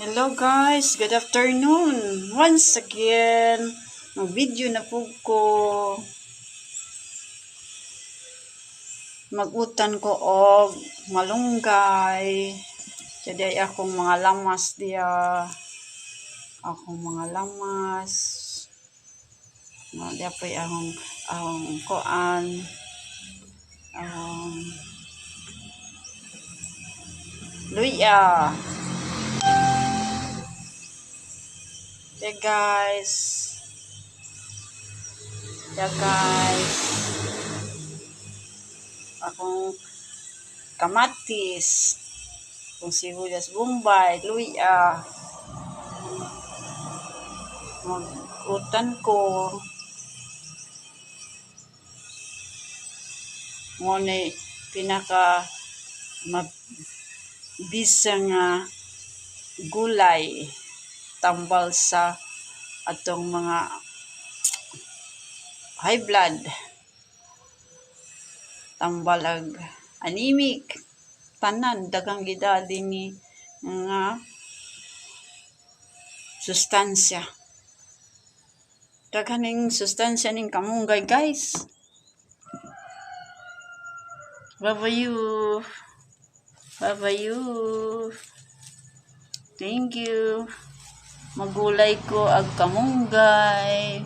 Hello guys, good afternoon. Once again, mag-video na po ko. Magutan ko og malunggay. Jadi akong mga lamas diya. Akong mga lamas. Diya po akong koan. Luya. Yeah guys. Akong kamatis. Akong sibuyas bombay, luya. Magutan ko. Ngunit pinaka mabisa nga gulay tambal sa atong mga high blood, tambal ag anemic, tanan daghang gidali ni nga sustansya. Daghaning sustansya ning kamunggay guys. Babayu. Thank you. Magulay ko ag kamunggay.